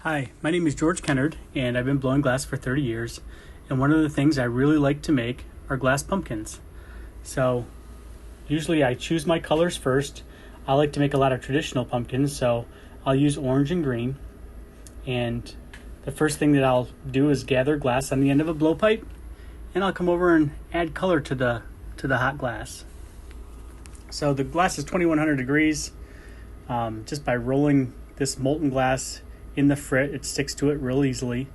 Hi, my name is George Kennard, and I've been blowing glass for 30 years. And one of the things I really like to make are glass pumpkins. So, usually I choose my colors first. I like to make a lot of traditional pumpkins, so I'll use orange and green. And the first thing that I'll do is gather glass on the end of a blowpipe, and I'll come over and add color to the hot glass. So the glass is 2100 degrees. Just by rolling this molten glass in the frit, it sticks to it real easily.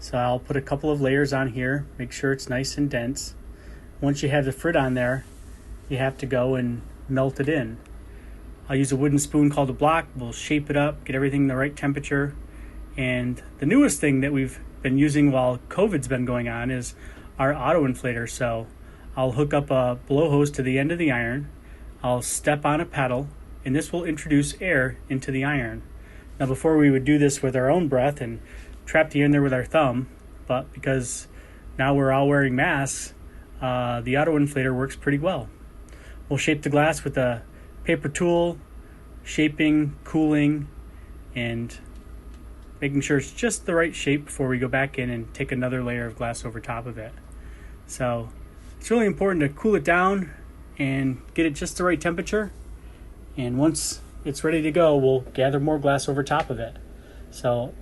So I'll put a couple of layers on here, make sure it's nice and dense. Once you have the frit on there, you have to go and melt it in. I'll use a wooden spoon called a block. We'll shape it up, get everything the right temperature. And the newest thing that we've been using while COVID's been going on is our auto inflator. So I'll hook up a blow hose to the end of the iron. I'll step on a pedal, and this will introduce air into the iron. Now, before we would do this with our own breath and trap the air in there with our thumb, but because now we're all wearing masks, the auto inflator works pretty well. We'll shape the glass with a paper tool, shaping, cooling, and making sure it's just the right shape before we go back in and take another layer of glass over top of it. So it's really important to cool it down and get it just the right temperature. And once it's ready to go, we'll gather more glass over top of it. So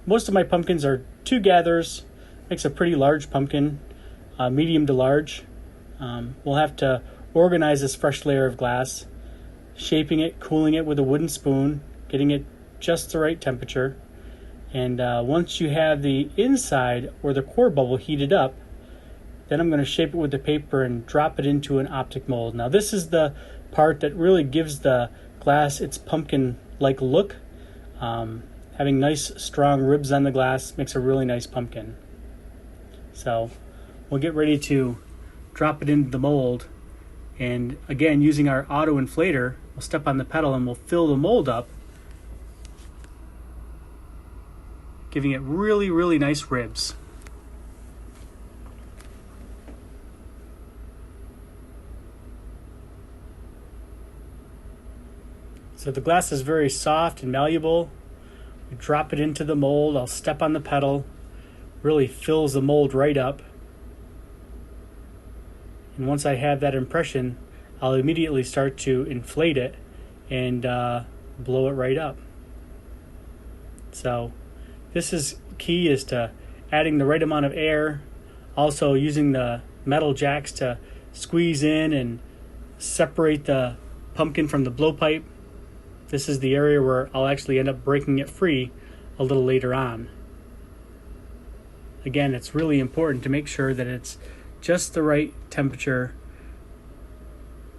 most of my pumpkins are 2 gathers. Makes a pretty large pumpkin, medium to large. We'll have to organize this fresh layer of glass, shaping it, cooling it with a wooden spoon, getting it just the right temperature. And once you have the inside or the core bubble heated up, then I'm going to shape it with the paper and drop it into an optic mold. Now this is the part that really gives the glass its pumpkin-like look. Having nice strong ribs on the glass makes a really nice pumpkin. So we'll get ready to drop it into the mold, and again, using our auto inflator, we'll step on the pedal and we'll fill the mold up, giving it really nice ribs. So the glass is very soft and malleable. We drop it into the mold. I'll step on the pedal. Really fills the mold right up. And once I have that impression, I'll immediately start to inflate it and blow it right up. So this is key, is to adding the right amount of air. Also using the metal jacks to squeeze in and separate the pumpkin from the blowpipe. This is the area where I'll actually end up breaking it free a little later on. Again, it's really important to make sure that it's just the right temperature.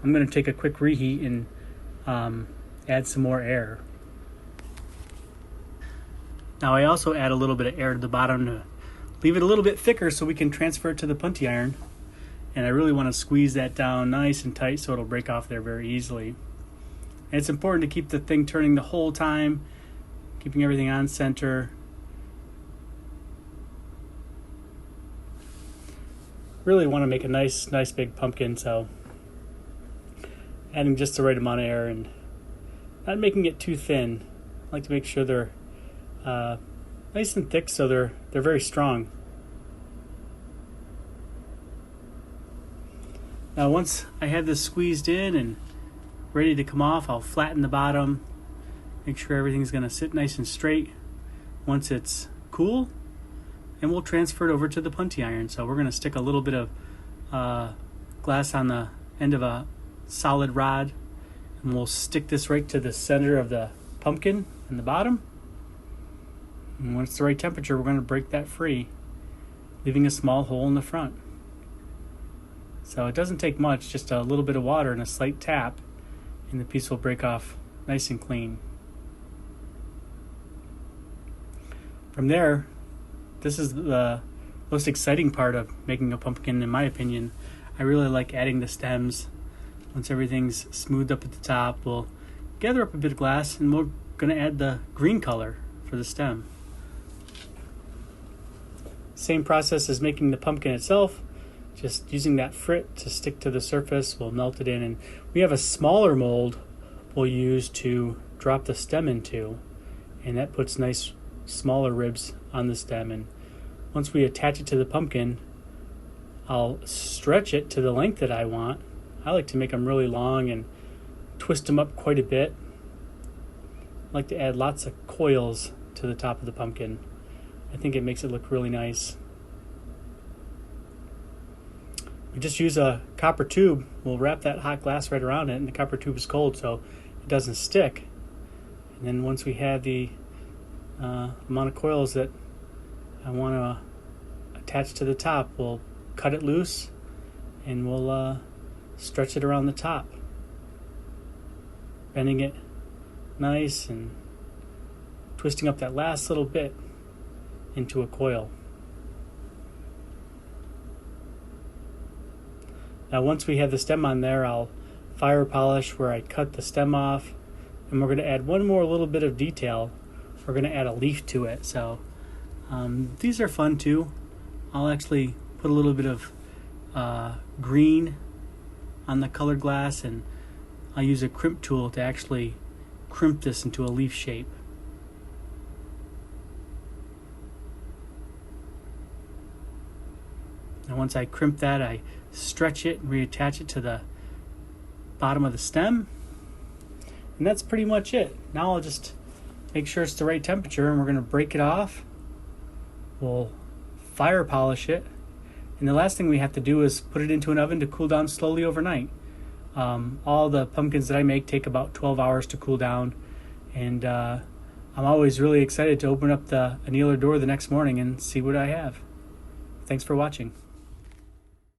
I'm going to take a quick reheat and add some more air. Now I also add a little bit of air to the bottom to leave it a little bit thicker so we can transfer it to the punty iron. And I really want to squeeze that down nice and tight so it'll break off there very easily. And it's important to keep the thing turning the whole time, keeping everything on center. Really want to make a nice big pumpkin, so adding just the right amount of air and not making it too thin. I like to make sure they're nice and thick so they're very strong. Now once I have this squeezed in and ready to come off, I'll flatten the bottom, make sure everything's going to sit nice and straight. Once it's cool, and we'll transfer it over to the punty iron. So we're going to stick a little bit of glass on the end of a solid rod, and we'll stick this right to the center of the pumpkin in the bottom. And when it's the right temperature, we're going to break that free, leaving a small hole in the front. So it doesn't take much, just a little bit of water and a slight tap, and the piece will break off nice and clean. From there, this is the most exciting part of making a pumpkin, in my opinion. I really like adding the stems. Once everything's smoothed up at the top, we'll gather up a bit of glass, and we're going to add the green color for the stem. Same process as making the pumpkin itself. Just using that frit to stick to the surface, we'll melt it in, and we have a smaller mold we'll use to drop the stem into, and that puts nice smaller ribs on the stem, and once we attach it to the pumpkin, I'll stretch it to the length that I want. I like to make them really long and twist them up quite a bit. I like to add lots of coils to the top of the pumpkin. I think it makes it look really nice. We just use a copper tube. We'll wrap that hot glass right around it, and the copper tube is cold so it doesn't stick. And then once we have the amount of coils that I want to attach to the top, we'll cut it loose and we'll stretch it around the top, bending it nice and twisting up that last little bit into a coil. Now once we have the stem on there, I'll fire polish where I cut the stem off, and we're going to add one more little bit of detail. We're going to add a leaf to it. So these are fun too. I'll actually put a little bit of green on the colored glass, and I'll use a crimp tool to actually crimp this into a leaf shape. And once I crimp that, I stretch it and reattach it to the bottom of the stem. And that's pretty much it. Now I'll just make sure it's the right temperature, and we're going to break it off. We'll fire polish it. And the last thing we have to do is put it into an oven to cool down slowly overnight. All the pumpkins that I make take about 12 hours to cool down. And I'm always really excited to open up the annealer door the next morning and see what I have. Thanks for watching.